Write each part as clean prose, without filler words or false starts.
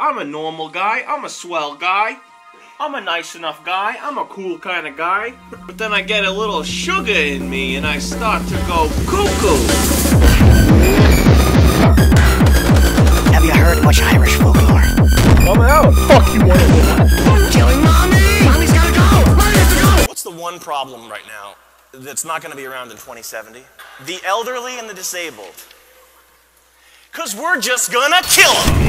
I'm a normal guy, I'm a swell guy. I'm a nice enough guy, I'm a cool kind of guy. But then I get a little sugar in me and I start to go cuckoo. Have you heard much Irish folklore? Come out! Fuck you, I'm killing mommy! Mommy's gotta go! Mommy has to go! What's the one problem right now that's not going to be around in 2070? The elderly and the disabled. Because we're just gonna kill them!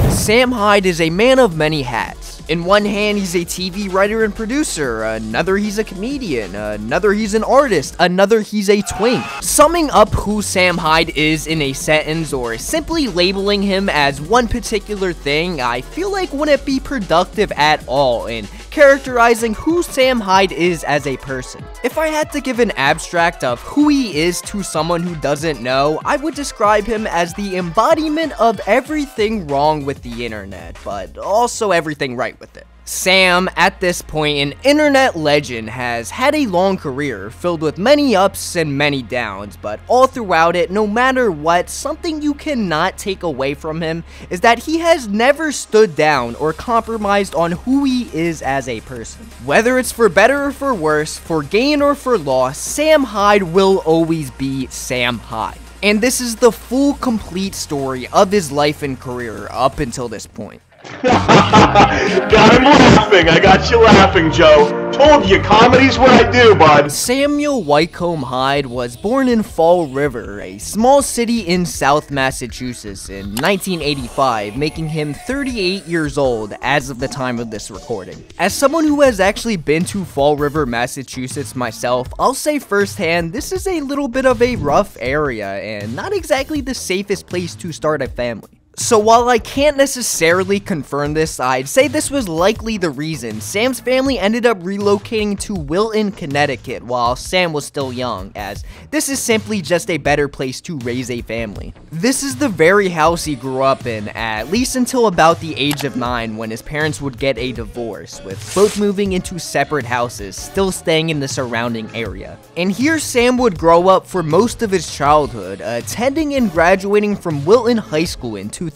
Sam Hyde is a man of many hats. In one hand, he's a TV writer and producer, another he's a comedian, another he's an artist, another he's a twink. Summing up who Sam Hyde is in a sentence or simply labeling him as one particular thing, I feel like wouldn't be productive at all in characterizing who Sam Hyde is as a person. If I had to give an abstract of who he is to someone who doesn't know, I would describe him as the embodiment of everything wrong with the internet, but also everything right with it. Sam, at this point an internet legend, has had a long career filled with many ups and many downs, but all throughout it, no matter what, something you cannot take away from him is that he has never stood down or compromised on who he is as a person. Whether it's for better or for worse, for gain or for loss, Sam Hyde will always be Sam Hyde. And this is the full, complete story of his life and career up until this point. Got him laughing. I got you laughing, Joe. Told you, comedy's what I do, bud. Samuel Wycombe Hyde was born in Fall River, a small city in South Massachusetts, in 1985, making him 38 years old as of the time of this recording. As someone who has actually been to Fall River, Massachusetts myself, I'll say firsthand, this is a little bit of a rough area and not exactly the safest place to start a family. So while I can't necessarily confirm this, I'd say this was likely the reason Sam's family ended up relocating to Wilton, Connecticut while Sam was still young, as this is simply just a better place to raise a family. This is the very house he grew up in, at least until about the age of 9 when his parents would get a divorce, with both moving into separate houses, still staying in the surrounding area. And here Sam would grow up for most of his childhood, attending and graduating from Wilton High School in 2003.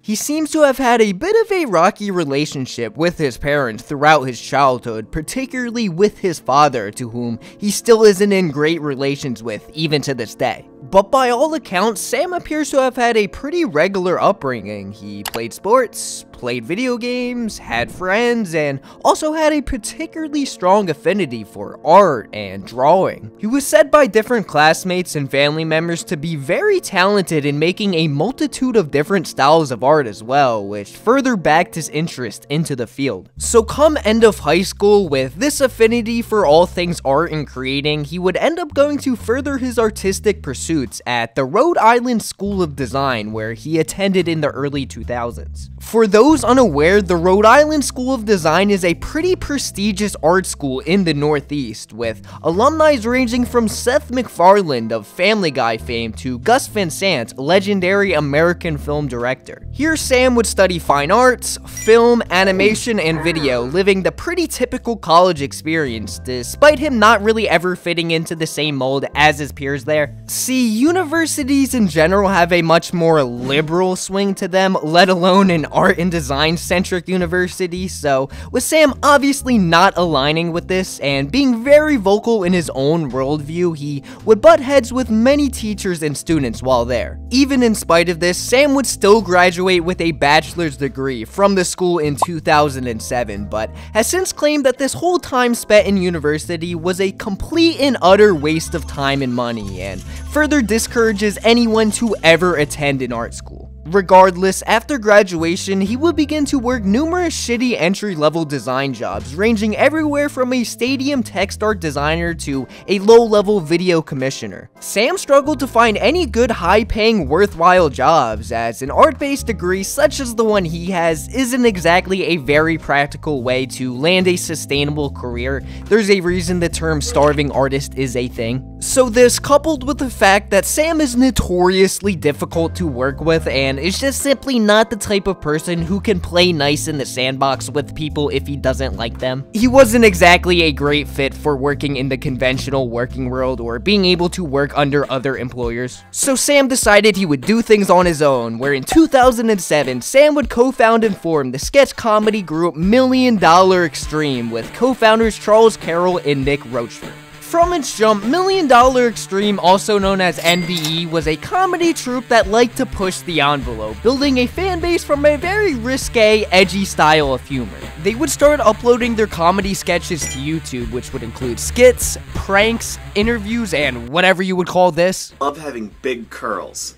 He seems to have had a bit of a rocky relationship with his parents throughout his childhood, particularly with his father, to whom he still isn't in great relations with even to this day. But by all accounts, Sam appears to have had a pretty regular upbringing. He played sports, played video games, had friends, and also had a particularly strong affinity for art and drawing. He was said by different classmates and family members to be very talented in making a multitude of different styles of art as well, which further backed his interest into the field. So come end of high school, with this affinity for all things art and creating, he would end up going to further his artistic pursuits at the Rhode Island School of Design, where he attended in the early 2000s. For those unaware, the Rhode Island School of Design is a pretty prestigious art school in the Northeast, with alumni ranging from Seth MacFarlane of Family Guy fame to Gus Van Sant, legendary American film director. Here Sam would study fine arts, film, animation, and video, living the pretty typical college experience, despite him not really ever fitting into the same mold as his peers there. See, universities in general have a much more liberal swing to them, let alone an art and design centric university, so with Sam obviously not aligning with this and being very vocal in his own worldview, he would butt heads with many teachers and students while there. Even in spite of this, Sam would still graduate with a bachelor's degree from the school in 2007, but has since claimed that this whole time spent in university was a complete and utter waste of time and money, and further discourages anyone to ever attend an art school. Regardless, after graduation, he would begin to work numerous shitty entry-level design jobs, ranging everywhere from a stadium text art designer to a low-level video commissioner. Sam struggled to find any good high-paying, worthwhile jobs, as an art-based degree such as the one he has isn't exactly a very practical way to land a sustainable career. There's a reason the term starving artist is a thing. So this, coupled with the fact that Sam is notoriously difficult to work with and is just simply not the type of person who can play nice in the sandbox with people if he doesn't like them. He wasn't exactly a great fit for working in the conventional working world or being able to work under other employers. So Sam decided he would do things on his own, where in 2007, Sam would co-found and form the sketch comedy group $1 Million Extreme with co-founders Charles Carroll and Nick Rochford. From its jump, $1 Million Extreme, also known as MDE, was a comedy troupe that liked to push the envelope, building a fan base from a very risque, edgy style of humor. They would start uploading their comedy sketches to YouTube, which would include skits, pranks, interviews, and whatever you would call this. I love having big curls.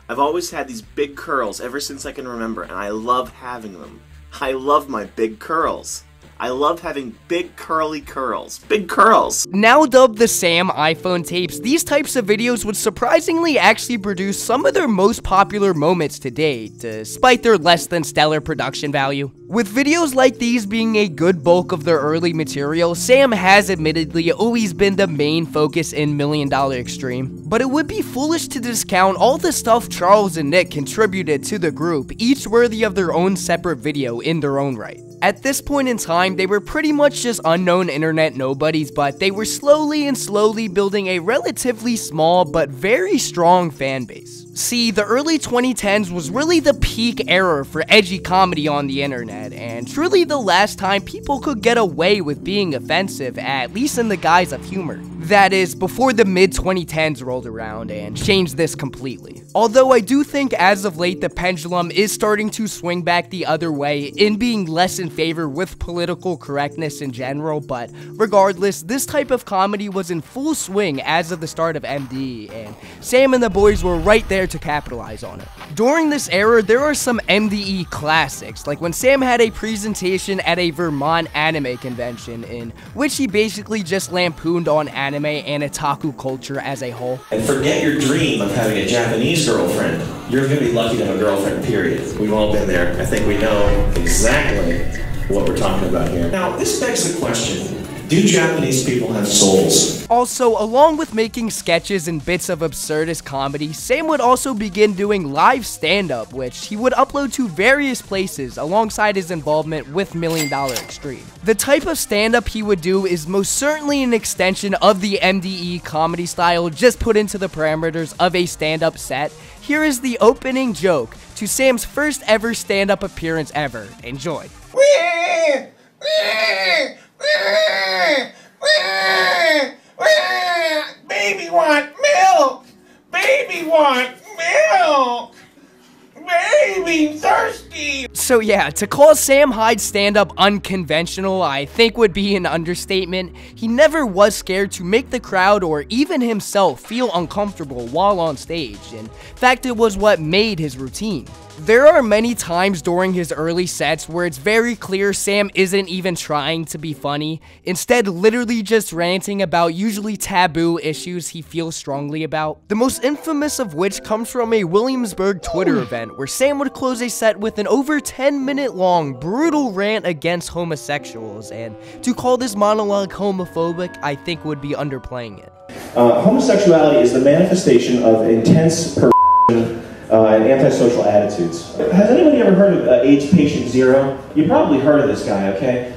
I've always had these big curls ever since I can remember, and I love having them. I love my big curls. I love having big curly curls. Big curls! Now dubbed the Sam iPhone tapes, these types of videos would surprisingly actually produce some of their most popular moments to date, despite their less than stellar production value. With videos like these being a good bulk of their early material, Sam has admittedly always been the main focus in $1 Million Extreme. But it would be foolish to discount all the stuff Charles and Nick contributed to the group, each worthy of their own separate video in their own right. At this point in time, they were pretty much just unknown internet nobodies, but they were slowly building a relatively small but very strong fan base. See, the early 2010s was really the peak era for edgy comedy on the internet, and truly the last time people could get away with being offensive, at least in the guise of humor. That is, before the mid-2010s rolled around and changed this completely. Although I do think as of late the pendulum is starting to swing back the other way in being less in favor with political correctness in general, but regardless, this type of comedy was in full swing as of the start of MDE, and Sam and the boys were right there to capitalize on it. During this era, there are some MDE classics, like when Sam had a presentation at a Vermont anime convention in which he basically just lampooned on anime and otaku culture as a whole. And forget your dream of having a Japanese girlfriend. You're going to be lucky to have a girlfriend, period. We've all been there. I think we know exactly what we're talking about here. Now, this begs the question, do Japanese people have souls? Also, along with making sketches and bits of absurdist comedy, Sam would also begin doing live stand-up, which he would upload to various places alongside his involvement with $1 Million Extreme. The type of stand-up he would do is most certainly an extension of the MDE comedy style, just put into the parameters of a stand-up set. Here is the opening joke to Sam's first ever stand-up appearance ever. Enjoy. Baby want milk! Baby want milk! Baby thirsty! So yeah, to call Sam Hyde's stand-up unconventional, I think would be an understatement. He never was scared to make the crowd or even himself feel uncomfortable while on stage. In fact, it was what made his routine. There are many times during his early sets where it's very clear Sam isn't even trying to be funny, instead literally just ranting about usually taboo issues he feels strongly about. The most infamous of which comes from a Williamsburg Twitter event where Sam would close a set with an over 10-minute long brutal rant against homosexuals, and to call this monologue homophobic I think would be underplaying it. Homosexuality is the manifestation of intense and antisocial attitudes. Has anybody ever heard of AIDS Patient Zero? You probably heard of this guy, okay?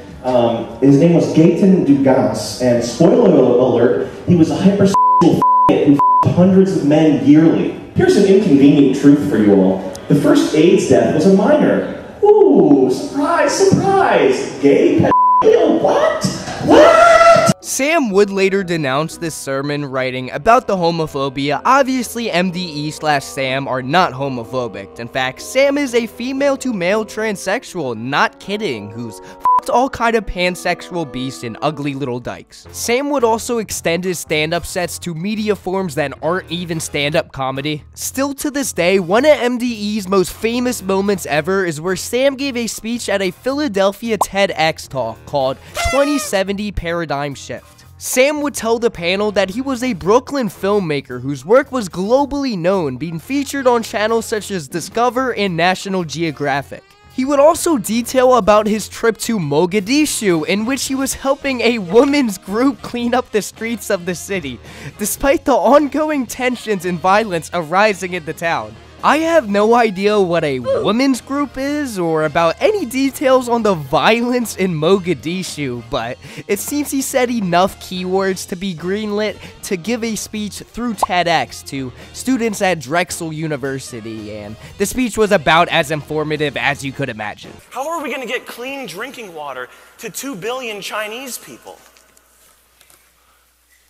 His name was Gaten Dugas, and spoiler alert, he was a hypersexual who hundreds of men yearly. Here's an inconvenient truth for you all. The first AIDS death was a minor. Ooh, surprise, surprise! Gay pedophile, what? What? Sam would later denounce this sermon, writing about the homophobia. Obviously, MDE/Sam are not homophobic. In fact, Sam is a female-to-male transsexual, not kidding, who's f***ed all kind of pansexual beasts and ugly little dykes. Sam would also extend his stand-up sets to media forms that aren't even stand-up comedy. Still to this day, one of MDE's most famous moments ever is where Sam gave a speech at a Philadelphia TEDx talk called 2070 Paradigm Shift. Sam would tell the panel that he was a Brooklyn filmmaker whose work was globally known, being featured on channels such as Discover and National Geographic. He would also detail about his trip to Mogadishu, in which he was helping a women's group clean up the streets of the city, despite the ongoing tensions and violence arising in the town. I have no idea what a women's group is or about any details on the violence in Mogadishu, but it seems he said enough keywords to be greenlit to give a speech through TEDx to students at Drexel University, and the speech was about as informative as you could imagine. How are we going to get clean drinking water to 2 billion Chinese people?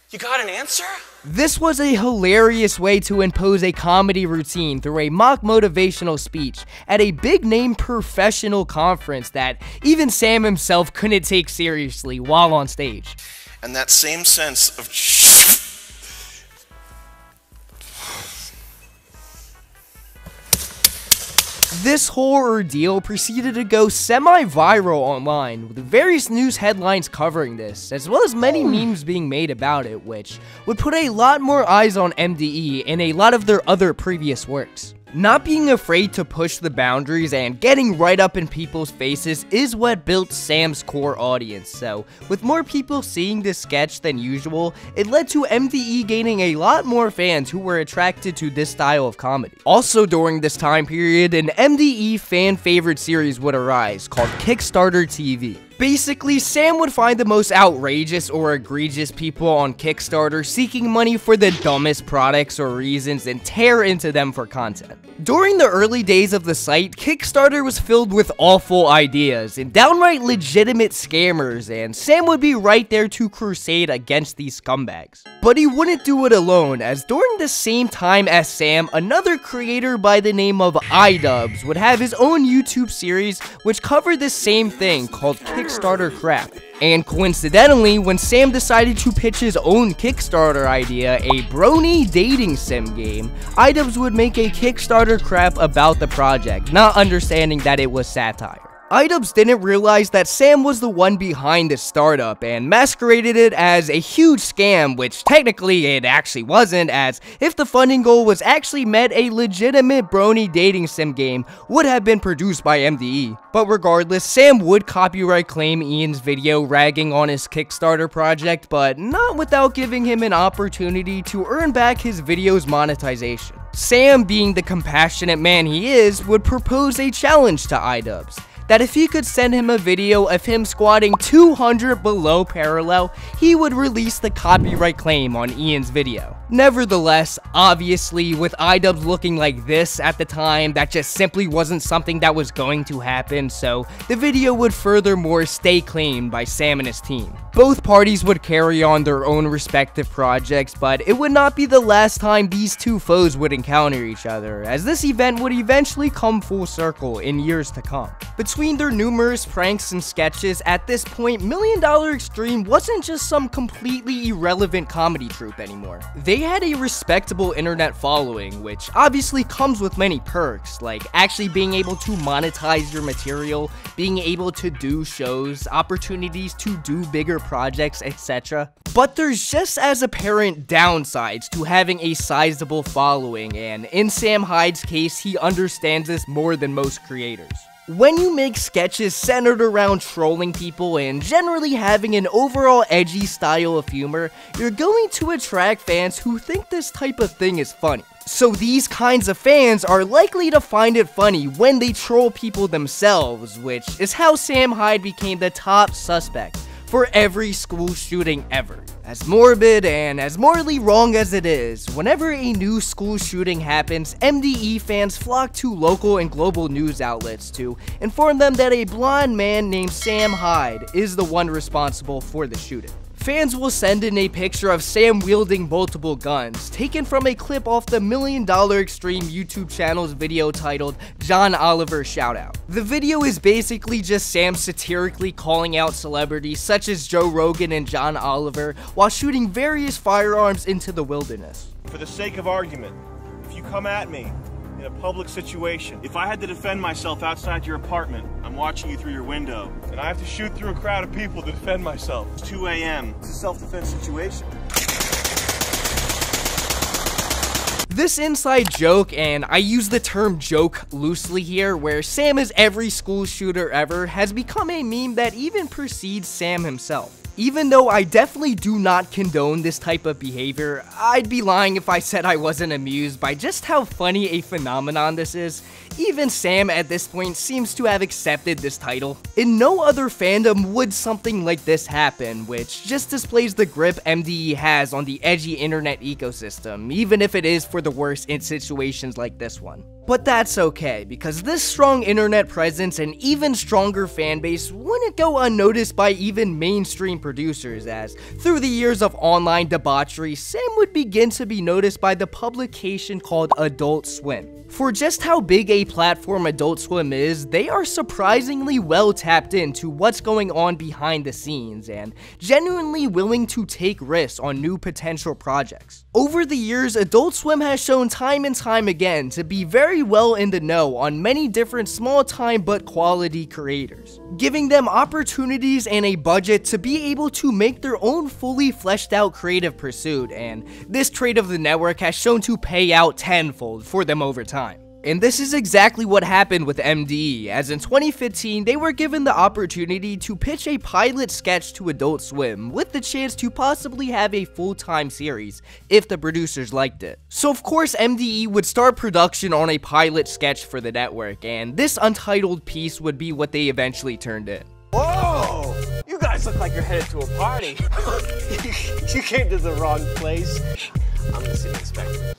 You got an answer? This was a hilarious way to impose a comedy routine through a mock motivational speech at a big-name professional conference that even Sam himself couldn't take seriously while on stage. And that same sense of this whole ordeal proceeded to go semi-viral online, with various news headlines covering this, as well as many memes being made about it, which would put a lot more eyes on MDE and a lot of their other previous works. Not being afraid to push the boundaries and getting right up in people's faces is what built Sam's core audience, so with more people seeing this sketch than usual, it led to MDE gaining a lot more fans who were attracted to this style of comedy. Also during this time period, an MDE fan favorite series would arise called Kickstarter TV. Basically, Sam would find the most outrageous or egregious people on Kickstarter seeking money for the dumbest products or reasons and tear into them for content. During the early days of the site, Kickstarter was filled with awful ideas and downright legitimate scammers, and Sam would be right there to crusade against these scumbags. But he wouldn't do it alone, as during the same time as Sam, another creator by the name of iDubbbz would have his own YouTube series which covered the same thing called Kickstarter Crap. And coincidentally, when Sam decided to pitch his own Kickstarter idea, a brony dating sim game, iDubbbz would make a Kickstarter crap about the project, not understanding that it was satire. iDubbbz didn't realize that Sam was the one behind the startup and masqueraded it as a huge scam, which technically it actually wasn't, as if the funding goal was actually met, a legitimate brony dating sim game would have been produced by MDE. But regardless, Sam would copyright claim Ian's video ragging on his Kickstarter project, but not without giving him an opportunity to earn back his video's monetization. Sam, being the compassionate man he is, would propose a challenge to iDubbbz, that if he could send him a video of him squatting 200 below parallel, he would release the copyright claim on Ian's video. Nevertheless, obviously, with iDubbbz looking like this at the time, that just simply wasn't something that was going to happen, so the video would furthermore stay claimed by Sam and his team. Both parties would carry on their own respective projects, but it would not be the last time these two foes would encounter each other, as this event would eventually come full circle in years to come. Between their numerous pranks and sketches, at this point, $1 Million Extreme wasn't just some completely irrelevant comedy troupe anymore. They had a respectable internet following, which obviously comes with many perks, like actually being able to monetize your material, being able to do shows, opportunities to do bigger projects, etc. But there's just as apparent downsides to having a sizable following, and in Sam Hyde's case, he understands this more than most creators. When you make sketches centered around trolling people and generally having an overall edgy style of humor, you're going to attract fans who think this type of thing is funny. So these kinds of fans are likely to find it funny when they troll people themselves, which is how Sam Hyde became the top suspect for every school shooting ever. As morbid and as morally wrong as it is, whenever a new school shooting happens, MDE fans flock to local and global news outlets to inform them that a blonde man named Sam Hyde is the one responsible for the shooting. Fans will send in a picture of Sam wielding multiple guns, taken from a clip off the $1 Million Extreme YouTube channel's video titled John Oliver Shoutout. The video is basically just Sam satirically calling out celebrities such as Joe Rogan and John Oliver while shooting various firearms into the wilderness. For the sake of argument, if you come at me in a public situation, if I had to defend myself outside your apartment, I'm watching you through your window, and I have to shoot through a crowd of people to defend myself. It's 2 a.m. It's a self-defense situation. This inside joke, and I use the term joke loosely here, where Sam is every school shooter ever, has become a meme that even precedes Sam himself. Even though I definitely do not condone this type of behavior, I'd be lying if I said I wasn't amused by just how funny a phenomenon this is. Even Sam at this point seems to have accepted this title. In no other fandom would something like this happen, which just displays the grip MDE has on the edgy internet ecosystem, even if it is for the worst in situations like this one. But that's okay, because this strong internet presence and even stronger fanbase wouldn't go unnoticed by even mainstream producers, as through the years of online debauchery, Sam would begin to be noticed by the publication called Adult Swim. For just how big a platform Adult Swim is, they are surprisingly well tapped into what's going on behind the scenes and genuinely willing to take risks on new potential projects. Over the years, Adult Swim has shown time and time again to be very well in the know on many different small-time but quality creators, giving them opportunities and a budget to be able to make their own fully fleshed out creative pursuit, and this trait of the network has shown to pay out tenfold for them over time. And this is exactly what happened with MDE, as in 2015, they were given the opportunity to pitch a pilot sketch to Adult Swim, with the chance to possibly have a full-time series, if the producers liked it. So of course MDE would start production on a pilot sketch for the network, and this untitled piece would be what they eventually turned in. Whoa! You guys look like you're headed to a party. You came to the wrong place. I'm the city inspector.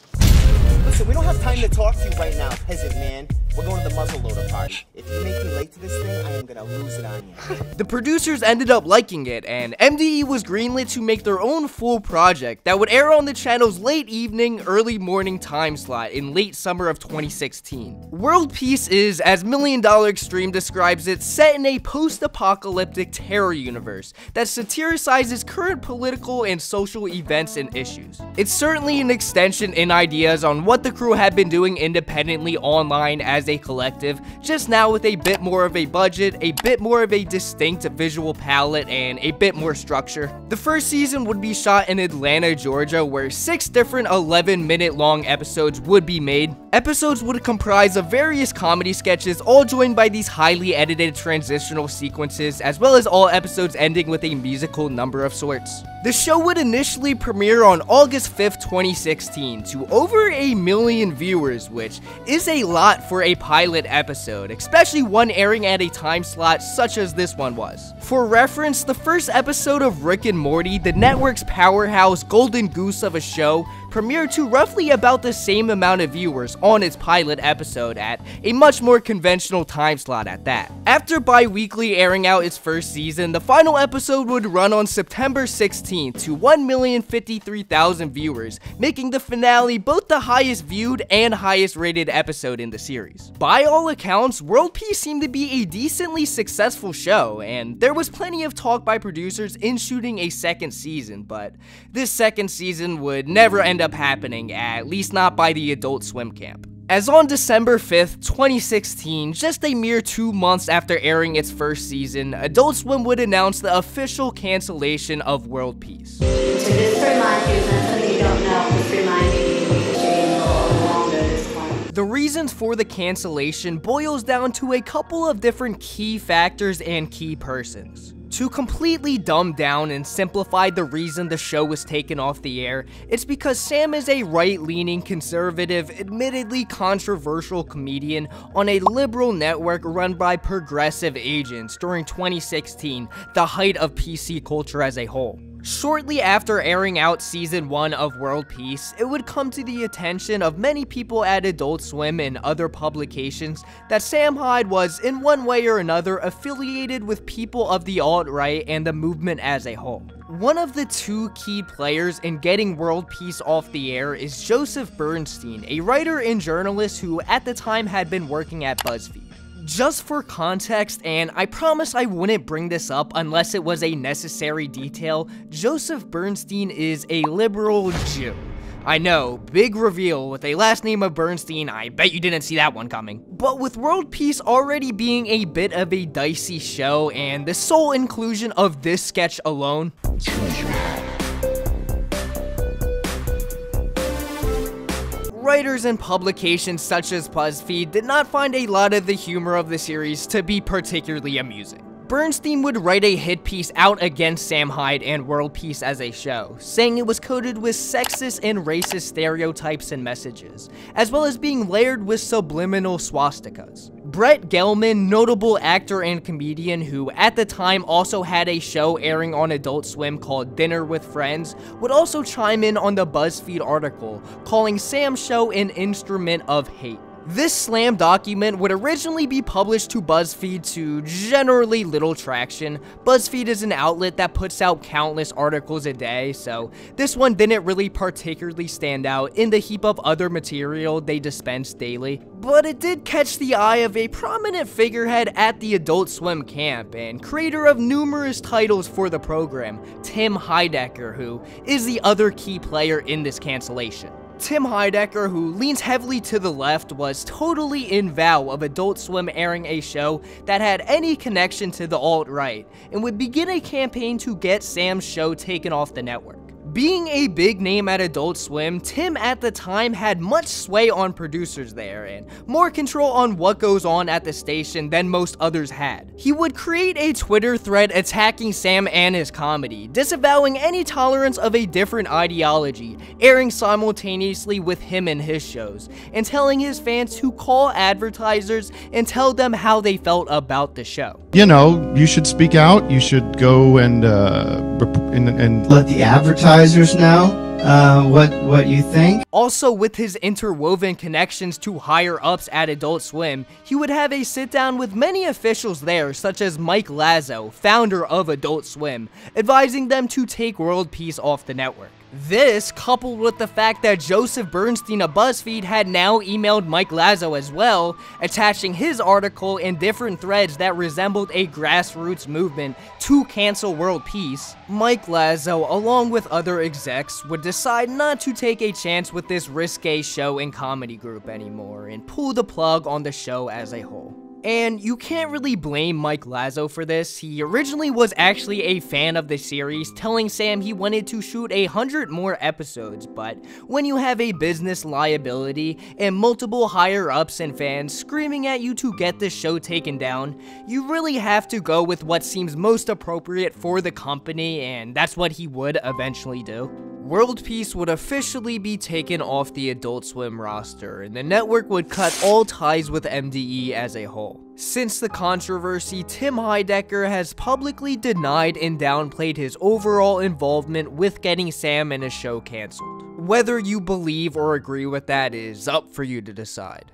Listen, we don't have time to talk to you right now, peasant man. We're going to the muzzleloader party. If you make me late to this thing, I am gonna lose it on you. The producers ended up liking it, and MDE was greenlit to make their own full project that would air on the channel's late evening, early morning time slot in late summer of 2016. World Peace is, as $1 Million Extreme describes it, set in a post-apocalyptic terror universe that satiricizes current political and social events and issues. It's certainly an extension in ideas on what the crew had been doing independently online as a collective, just now with a bit more of a budget, a bit more of a distinct visual palette, and a bit more structure. The first season would be shot in Atlanta, Georgia, where 6 different 11-minute long episodes would be made. Episodes would comprise of various comedy sketches, all joined by these highly edited transitional sequences, as well as all episodes ending with a musical number of sorts. The show would initially premiere on August 5th, 2016, to over 1 million viewers, which is a lot for a pilot episode, especially one airing at a time slot such as this one was. For reference, the first episode of Rick and Morty, the network's powerhouse golden goose of a show, premiered to roughly about the same amount of viewers on its pilot episode at a much more conventional time slot at that. After bi-weekly airing out its first season, the final episode would run on September 16th to 1,053,000 viewers, making the finale both the highest viewed and highest rated episode in the series. By all accounts, World Peace seemed to be a decently successful show, and there was plenty of talk by producers in shooting a second season, but this second season would never end up happening, at least not by the Adult Swim camp. As on December 5th, 2016, just a mere 2 months after airing its first season, Adult Swim would announce the official cancellation of World Peace. So just to remind you, that's something you don't know, just reminding you that you're no longer this point. The reasons for the cancellation boils down to a couple of different key factors and key persons. To completely dumb down and simplify the reason the show was taken off the air, it's because Sam is a right-leaning, conservative, admittedly controversial comedian on a liberal network run by progressive agents during 2016, the height of PC culture as a whole. Shortly after airing out Season 1 of World Peace, it would come to the attention of many people at Adult Swim and other publications that Sam Hyde was, in one way or another, affiliated with people of the alt-right and the movement as a whole. One of the 2 key players in getting World Peace off the air is Joseph Bernstein, a writer and journalist who at the time had been working at BuzzFeed. Just for context, and I promise I wouldn't bring this up unless it was a necessary detail, Joseph Bernstein is a liberal Jew. I know, big reveal with a last name of Bernstein, I bet you didn't see that one coming. But with World Peace already being a bit of a dicey show, and the sole inclusion of this sketch alone, writers and publications such as BuzzFeed did not find a lot of the humor of the series to be particularly amusing. Bernstein would write a hit piece out against Sam Hyde and World Peace as a show, saying it was coated with sexist and racist stereotypes and messages, as well as being layered with subliminal swastikas. Brett Gelman, notable actor and comedian who at the time also had a show airing on Adult Swim called Dinner with Friends, would also chime in on the BuzzFeed article, calling Sam's show an instrument of hate. This slam document would originally be published to BuzzFeed to generally little traction. BuzzFeed is an outlet that puts out countless articles a day, so this one didn't really particularly stand out in the heap of other material they dispense daily. But it did catch the eye of a prominent figurehead at the Adult Swim camp and creator of numerous titles for the program, Tim Heidecker, who is the other key player in this cancellation. Tim Heidecker, who leans heavily to the left, was totally in vow of Adult Swim airing a show that had any connection to the alt-right, and would begin a campaign to get Sam's show taken off the network. Being a big name at Adult Swim, Tim at the time had much sway on producers there, and more control on what goes on at the station than most others had. He would create a Twitter thread attacking Sam and his comedy, disavowing any tolerance of a different ideology, airing simultaneously with him and his shows, and telling his fans to call advertisers and tell them how they felt about the show. You know, you should speak out, you should go and let the advertisers know what you think. Also, with his interwoven connections to higher ups at Adult Swim, he would have a sit down with many officials there, such as Mike Lazo, founder of Adult Swim, advising them to take World Peace off the network. This, coupled with the fact that Joseph Bernstein of BuzzFeed had now emailed Mike Lazo as well, attaching his article in different threads that resembled a grassroots movement to cancel World Peace, Mike Lazo, along with other execs, would decide not to take a chance with this risque show and comedy group anymore and pull the plug on the show as a whole. And you can't really blame Mike Lazo for this. He originally was actually a fan of the series, telling Sam he wanted to shoot 100 more episodes, but when you have a business liability and multiple higher-ups and fans screaming at you to get the show taken down, you really have to go with what seems most appropriate for the company, and that's what he would eventually do. World Peace would officially be taken off the Adult Swim roster, and the network would cut all ties with MDE as a whole. Since the controversy, Tim Heidecker has publicly denied and downplayed his overall involvement with getting Sam and his show cancelled. Whether you believe or agree with that is up for you to decide.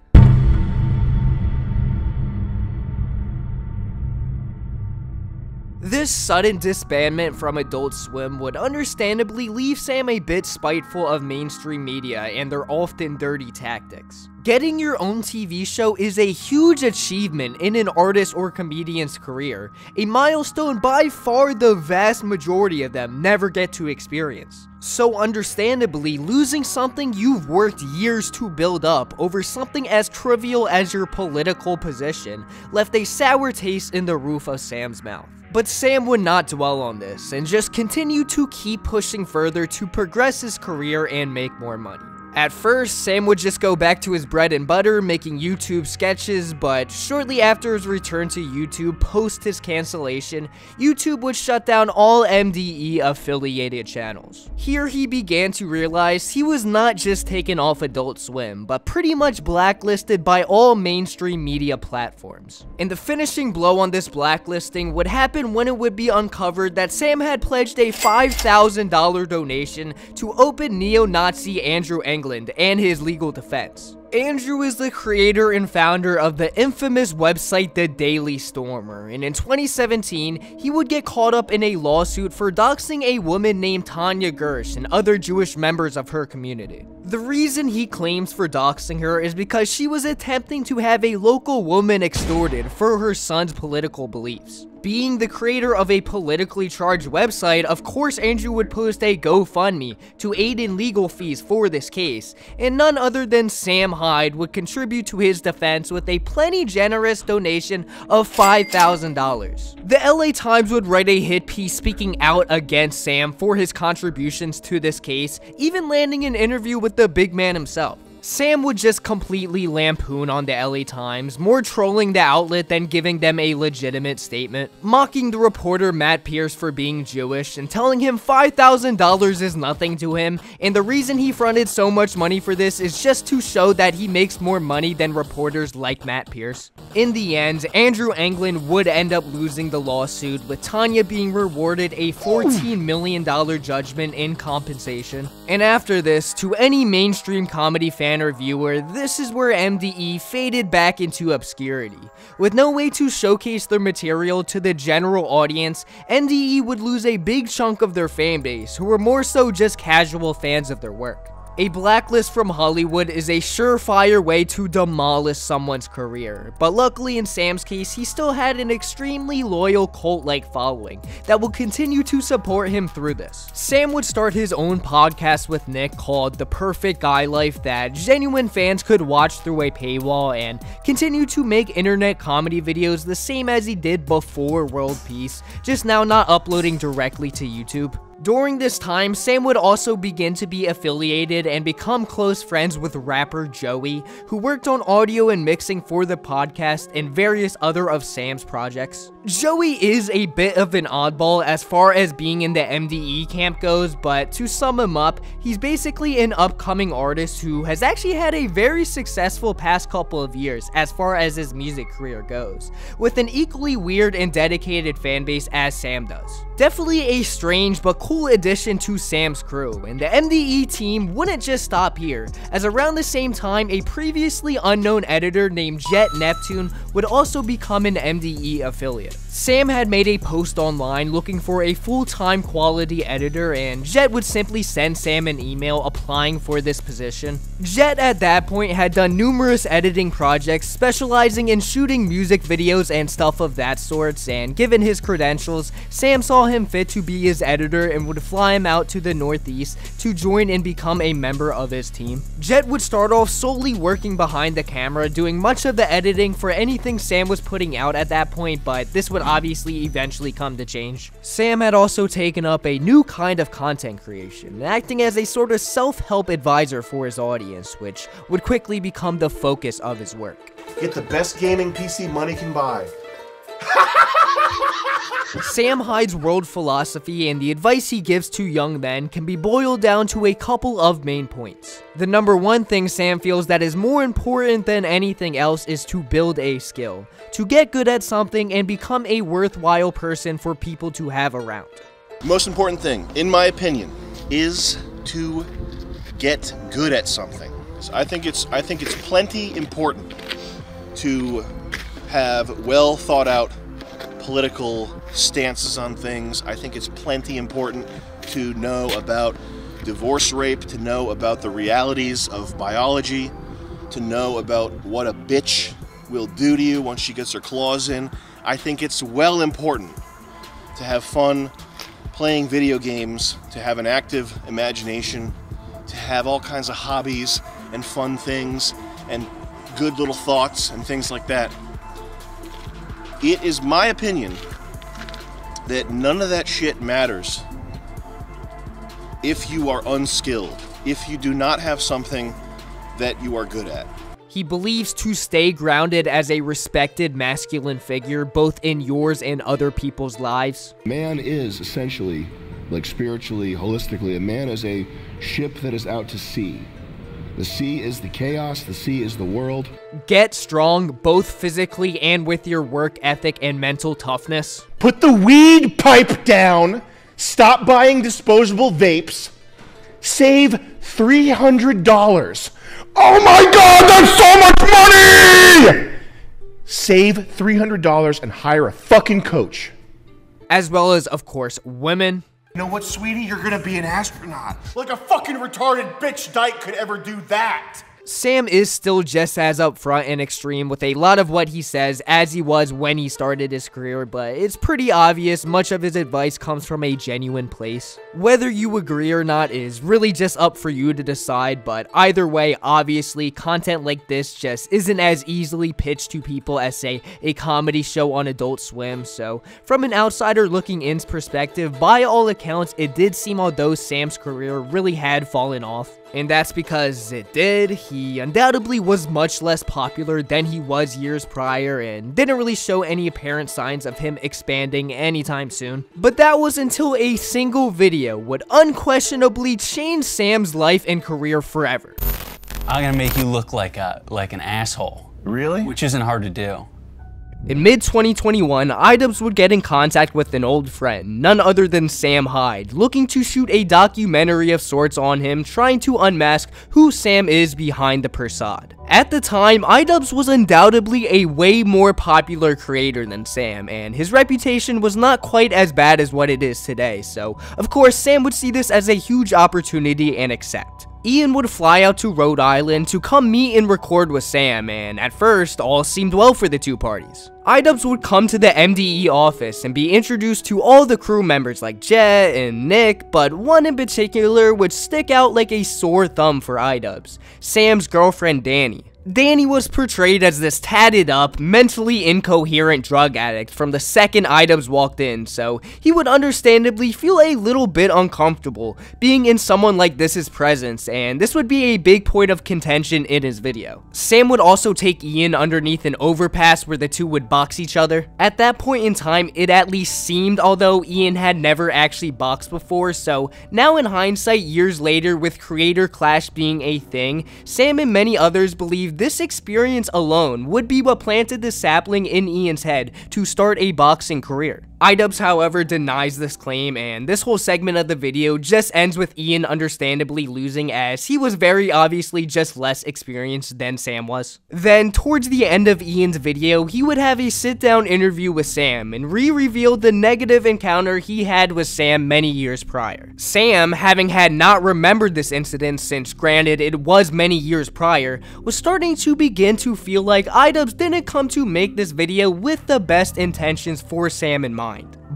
This sudden disbandment from Adult Swim would understandably leave Sam a bit spiteful of mainstream media and their often dirty tactics. Getting your own TV show is a huge achievement in an artist or comedian's career, a milestone by far the vast majority of them never get to experience. So understandably, losing something you've worked years to build up over something as trivial as your political position left a sour taste in the roof of Sam's mouth. But Sam would not dwell on this, and just continue to keep pushing further to progress his career and make more money. At first, Sam would just go back to his bread and butter, making YouTube sketches, but shortly after his return to YouTube post his cancellation, YouTube would shut down all MDE affiliated channels. Here he began to realize he was not just taken off Adult Swim, but pretty much blacklisted by all mainstream media platforms. And the finishing blow on this blacklisting would happen when it would be uncovered that Sam had pledged a $5,000 donation to open neo-Nazi Andrew England and his legal defense. Andrew is the creator and founder of the infamous website The Daily Stormer, and in 2017, he would get caught up in a lawsuit for doxing a woman named Tanya Gersh and other Jewish members of her community. The reason he claims for doxing her is because she was attempting to have a local woman extorted for her son's political beliefs. Being the creator of a politically charged website, of course Andrew would post a GoFundMe to aid in legal fees for this case, and none other than Sam Hyde would contribute to his defense with a plenty generous donation of $5,000. The LA Times would write a hit piece speaking out against Sam for his contributions to this case, even landing an interview with the big man himself. Sam would just completely lampoon on the LA Times, more trolling the outlet than giving them a legitimate statement, mocking the reporter Matt Pierce for being Jewish and telling him $5,000 is nothing to him, and the reason he fronted so much money for this is just to show that he makes more money than reporters like Matt Pierce. In the end, Andrew Anglin would end up losing the lawsuit, with Tanya being rewarded a $14 million judgment in compensation. And after this, to any mainstream comedy fan or viewer, this is where MDE faded back into obscurity. With no way to showcase their material to the general audience, MDE would lose a big chunk of their fan base, who were more so just casual fans of their work. A blacklist from Hollywood is a surefire way to demolish someone's career, but luckily in Sam's case, he still had an extremely loyal cult-like following that will continue to support him through this. Sam would start his own podcast with Nick called The Perfect Guy Life that genuine fans could watch through a paywall, and continue to make internet comedy videos the same as he did before World Peace, just now not uploading directly to YouTube. During this time, Sam would also begin to be affiliated and become close friends with rapper Joey, who worked on audio and mixing for the podcast and various other of Sam's projects. Joey is a bit of an oddball as far as being in the MDE camp goes, but to sum him up, he's basically an upcoming artist who has actually had a very successful past couple of years as far as his music career goes, with an equally weird and dedicated fanbase as Sam does. Definitely a strange but cool addition to Sam's crew, and the MDE team wouldn't just stop here, as around the same time, a previously unknown editor named Jet Neptune would also become an MDE affiliate. Sam had made a post online looking for a full-time quality editor, and Jet would simply send Sam an email applying for this position. Jet at that point had done numerous editing projects specializing in shooting music videos and stuff of that sorts, and given his credentials, Sam saw him fit to be his editor and would fly him out to the Northeast to join and become a member of his team. Jet would start off solely working behind the camera, doing much of the editing for anything Sam was putting out at that point, but this would obviously eventually come to change. Sam had also taken up a new kind of content creation, acting as a sort of self-help advisor for his audience, which would quickly become the focus of his work. Get the best gaming PC money can buy. Sam Hyde's world philosophy and the advice he gives to young men can be boiled down to a couple of main points. The number one thing Sam feels that is more important than anything else is to build a skill, to get good at something and become a worthwhile person for people to have around. Most important thing, in my opinion, is to get good at something. So I think it's plenty important to have well thought out political stances on things. I think it's plenty important to know about divorce rate, to know about the realities of biology, to know about what a bitch will do to you once she gets her claws in. I think it's well important to have fun playing video games, to have an active imagination, to have all kinds of hobbies and fun things and good little thoughts and things like that. It is my opinion that none of that shit matters if you are unskilled, if you do not have something that you are good at. He believes to stay grounded as a respected masculine figure, both in yours and other people's lives. Man is essentially, like spiritually, holistically, a man is a ship that is out to sea. The sea is the chaos, the sea is the world. Get strong, both physically and with your work ethic and mental toughness. Put the weed pipe down, stop buying disposable vapes, save $300. Oh my God, that's so much money! Save $300 and hire a fucking coach. As well as, of course, women. You know what, sweetie? You're gonna be an astronaut. Like a fucking retarded bitch dyke could ever do that. Sam is still just as upfront and extreme with a lot of what he says as he was when he started his career, but it's pretty obvious much of his advice comes from a genuine place. Whether you agree or not is really just up for you to decide, but either way, obviously, content like this just isn't as easily pitched to people as, say, a comedy show on Adult Swim, so from an outsider looking in's perspective, by all accounts, it did seem although Sam's career really had fallen off. And that's because it did. He undoubtedly was much less popular than he was years prior and didn't really show any apparent signs of him expanding anytime soon. But that was until a single video would unquestionably change Sam's life and career forever. I'm gonna make you look like an asshole. Really? Which isn't hard to do. In mid-2021, Idubbbz would get in contact with an old friend, none other than Sam Hyde, looking to shoot a documentary of sorts on him, trying to unmask who Sam is behind the persona. At the time, Idubbbz was undoubtedly a way more popular creator than Sam, and his reputation was not quite as bad as what it is today, so of course Sam would see this as a huge opportunity and accept. Ian would fly out to Rhode Island to come meet and record with Sam, and at first, all seemed well for the two parties. Idubbbz would come to the MDE office and be introduced to all the crew members like Jet and Nick, but one in particular would stick out like a sore thumb for Idubbbz: Sam's girlfriend Danny. Danny was portrayed as this tatted up, mentally incoherent drug addict from the second Idubbbz walked in, so he would understandably feel a little bit uncomfortable being in someone like this's presence, and this would be a big point of contention in his video. Sam would also take Ian underneath an overpass where the two would box each other. At that point in time, it at least seemed, although Ian had never actually boxed before, so now in hindsight, years later, with creator clash being a thing, Sam and many others believe this experience alone would be what planted the sapling in Ian's head to start a boxing career. Idubbbz, however, denies this claim, and this whole segment of the video just ends with Ian understandably losing, as he was very obviously just less experienced than Sam was. Then, towards the end of Ian's video, he would have a sit-down interview with Sam and re-revealed the negative encounter he had with Sam many years prior. Sam, having had not remembered this incident since, granted, it was many years prior, was starting to begin to feel like Idubbbz didn't come to make this video with the best intentions for Sam in mind.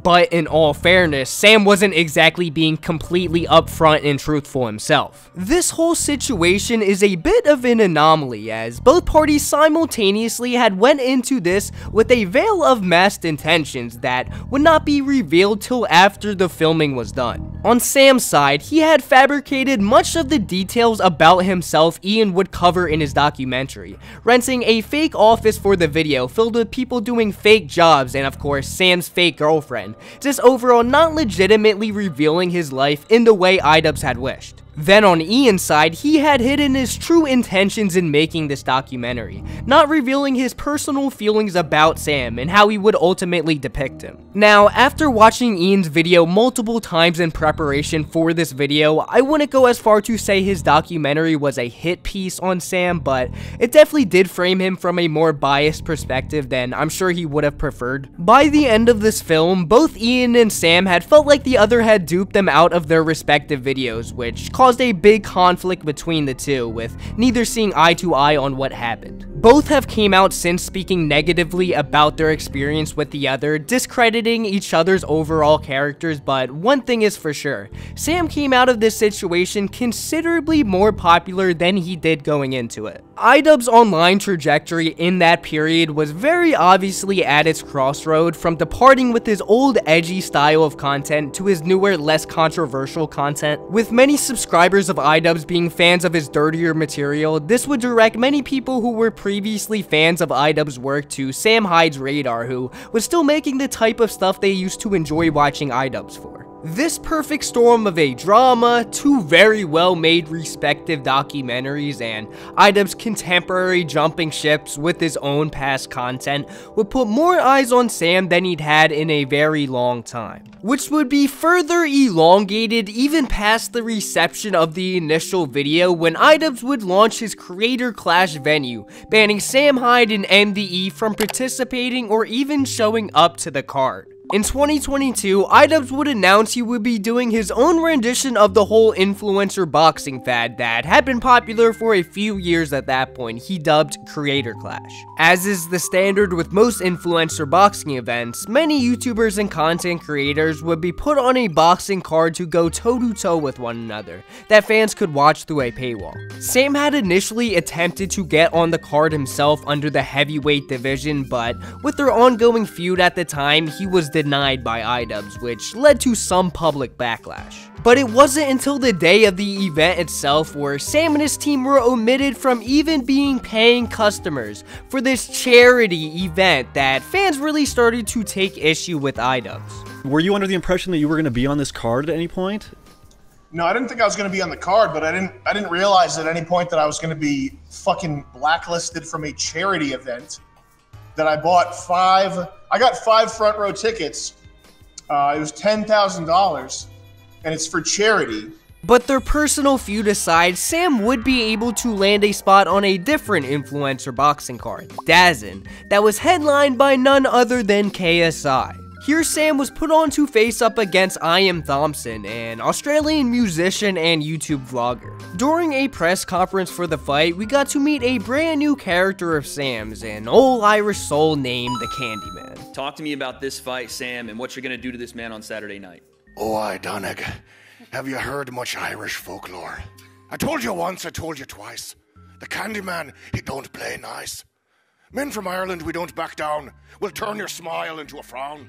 But in all fairness, Sam wasn't exactly being completely upfront and truthful himself. This whole situation is a bit of an anomaly, as both parties simultaneously had went into this with a veil of masked intentions that would not be revealed till after the filming was done. On Sam's side, he had fabricated much of the details about himself Ian would cover in his documentary, renting a fake office for the video filled with people doing fake jobs and of course Sam's fake girlfriend, just overall not legitimately revealing his life in the way Idubbbz had wished. Then on Ian's side, he had hidden his true intentions in making this documentary, not revealing his personal feelings about Sam and how he would ultimately depict him. Now, after watching Ian's video multiple times in preparation for this video, I wouldn't go as far to say his documentary was a hit piece on Sam, but it definitely did frame him from a more biased perspective than I'm sure he would have preferred. By the end of this film, both Ian and Sam had felt like the other had duped them out of their respective videos, which caused a big conflict between the two, with neither seeing eye to eye on what happened. Both have came out since speaking negatively about their experience with the other, discrediting each other's overall characters, but one thing is for sure, Sam came out of this situation considerably more popular than he did going into it. Idubbbz's online trajectory in that period was very obviously at its crossroad, from departing with his old edgy style of content to his newer, less controversial content. With many subscribers of Idubbbz being fans of his dirtier material, this would direct many people who were previously fans of Idubbbz's work to Sam Hyde's radar, who was still making the type of stuff they used to enjoy watching Idubbbz for. This perfect storm of a drama, two very well-made respective documentaries, and Idubbbz's contemporary jumping ships with his own past content would put more eyes on Sam than he'd had in a very long time, which would be further elongated even past the reception of the initial video when Idubbbz would launch his Creator Clash venue, banning Sam Hyde and MDE from participating or even showing up to the card. In 2022, Idubbbz would announce he would be doing his own rendition of the whole influencer boxing fad that had been popular for a few years at that point, he dubbed Creator Clash. As is the standard with most influencer boxing events, many YouTubers and content creators would be put on a boxing card to go toe-to-toe with one another, that fans could watch through a paywall. Sam had initially attempted to get on the card himself under the heavyweight division, but with their ongoing feud at the time, he was denied by iDubbbz, which led to some public backlash. But it wasn't until the day of the event itself where Sam and his team were omitted from even being paying customers for this charity event that fans really started to take issue with iDubbbz. Were you under the impression that you were going to be on this card at any point? No, I didn't think I was going to be on the card, but I didn't realize at any point that I was going to be fucking blacklisted from a charity event. That I got 5 front row tickets. It was $10,000, and it's for charity. But their personal feud aside, Sam would be able to land a spot on a different influencer boxing card, Dazn, that was headlined by none other than KSI. Here Sam was put on to face up against I Am Thompson, an Australian musician and YouTube vlogger. During a press conference for the fight, we got to meet a brand new character of Sam's, an old Irish soul named the Candyman. Talk to me about this fight, Sam, and what you're gonna do to this man on Saturday night. Oh, aye, Donnig. Have you heard much Irish folklore? I told you once, I told you twice. The Candyman, he don't play nice. Men from Ireland, we don't back down. We'll turn your smile into a frown.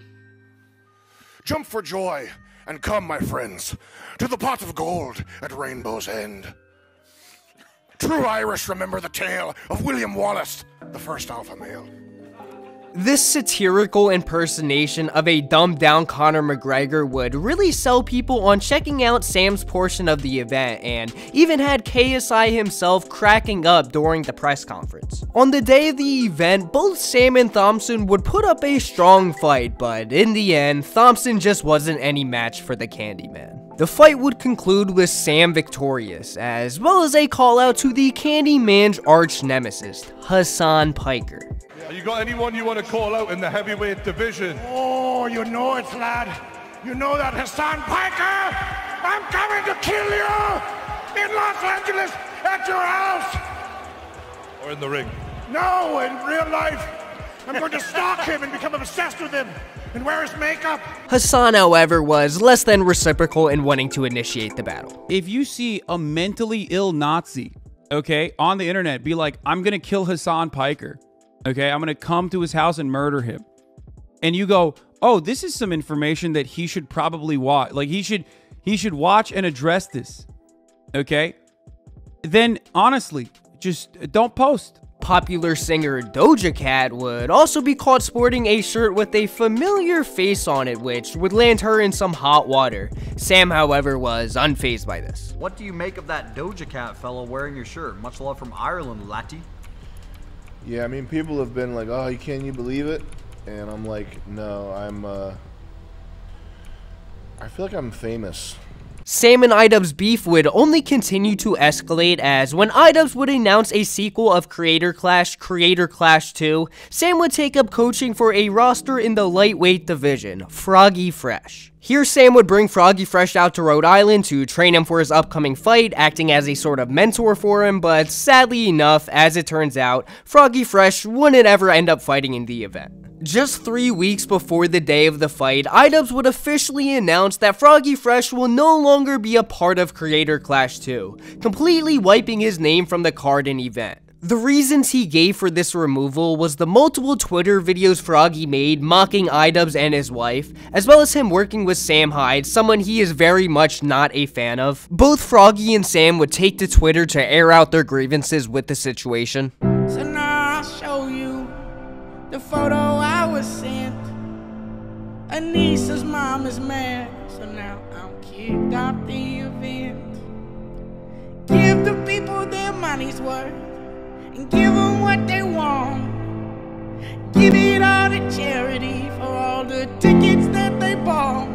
Jump for joy, and come, my friends, to the pot of gold at Rainbow's End. True Irish remember the tale of William Wallace, the first alpha male. This satirical impersonation of a dumbed-down Conor McGregor would really sell people on checking out Sam's portion of the event, and even had KSI himself cracking up during the press conference. On the day of the event, both Sam and Thompson would put up a strong fight, but in the end, Thompson just wasn't any match for the Candyman. The fight would conclude with Sam victorious, as well as a call out to the Candyman's arch nemesis, Hassan Piker. You got anyone you want to call out in the heavyweight division? Oh, you know it, lad. You know that, Hassan Piker! I'm coming to kill you! In Los Angeles, at your house! Or in the ring? No, in real life. I'm going to stalk him and become obsessed with him and wear his makeup. Hassan, however, was less than reciprocal in wanting to initiate the battle. If you see a mentally ill Nazi, okay, on the internet, be like, I'm going to kill Hassan Piker. Okay, I'm going to come to his house and murder him. And you go, oh, this is some information that he should probably watch. Like, he should watch and address this. Okay? Then, honestly, just don't post. Popular singer Doja Cat would also be caught sporting a shirt with a familiar face on it, which would land her in some hot water. Sam, however, was unfazed by this. What do you make of that Doja Cat fellow wearing your shirt? Much love from Ireland, laddie. Yeah, I mean, people have been like, oh, can you believe it? And I'm like, no, I feel like I'm famous. Sam and iDubbbz's beef would only continue to escalate, as when iDubbbz would announce a sequel of Creator Clash 2, Sam would take up coaching for a roster in the lightweight division, Froggy Fresh. Here Sam would bring Froggy Fresh out to Rhode Island to train him for his upcoming fight, acting as a sort of mentor for him, but sadly enough, as it turns out, Froggy Fresh wouldn't ever end up fighting in the event. Just 3 weeks before the day of the fight, iDubbbz would officially announce that Froggy Fresh will no longer be a part of Creator Clash 2, completely wiping his name from the card and event. The reasons he gave for this removal was the multiple Twitter videos Froggy made mocking iDubbbz and his wife, as well as him working with Sam Hyde, someone he is very much not a fan of. Both Froggy and Sam would take to Twitter to air out their grievances with the situation. So now I'll show you the photo I was sent. Anissa's mom is mad, so now I'm kicked out the event. Give the people their money's worth and give them what they want. Give it all to charity for all the tickets that they bought.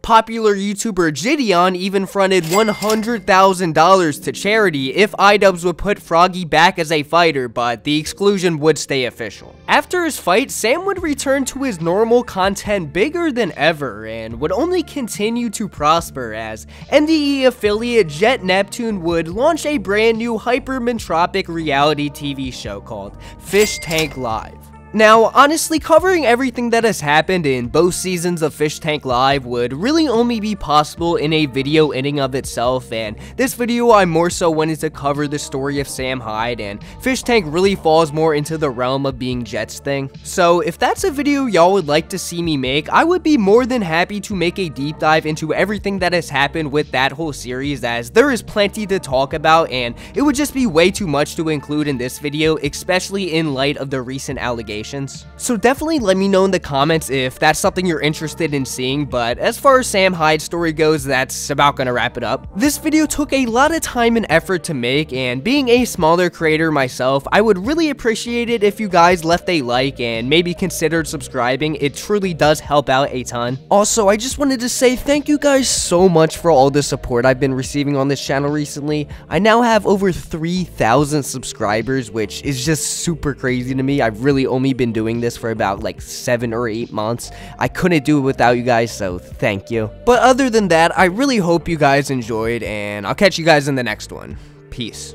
Popular YouTuber Gideon even fronted $100,000 to charity if iDubbbz would put Froggy back as a fighter, but the exclusion would stay official. After his fight, Sam would return to his normal content bigger than ever and would only continue to prosper as NDE affiliate Jet Neptune would launch a brand new hypermentropic reality TV show called Fish Tank Live. Now, honestly, covering everything that has happened in both seasons of Fish Tank Live would really only be possible in a video in and of itself, and this video I more so wanted to cover the story of Sam Hyde, and Fish Tank really falls more into the realm of being Jet's thing. So if that's a video y'all would like to see me make, I would be more than happy to make a deep dive into everything that has happened with that whole series, as there is plenty to talk about, and it would just be way too much to include in this video, especially in light of the recent allegations. So definitely let me know in the comments if that's something you're interested in seeing, but as far as Sam Hyde's story goes, that's about gonna wrap it up. This video took a lot of time and effort to make, and being a smaller creator myself, I would really appreciate it if you guys left a like and maybe considered subscribing. It truly does help out a ton. Also, I just wanted to say thank you guys so much for all the support I've been receiving on this channel recently. I now have over 3,000 subscribers, which is just super crazy to me. I've really only been doing this for about like 7 or 8 months. I couldn't do it without you guys, so thank you. But other than that, I really hope you guys enjoyed, and I'll catch you guys in the next one. Peace.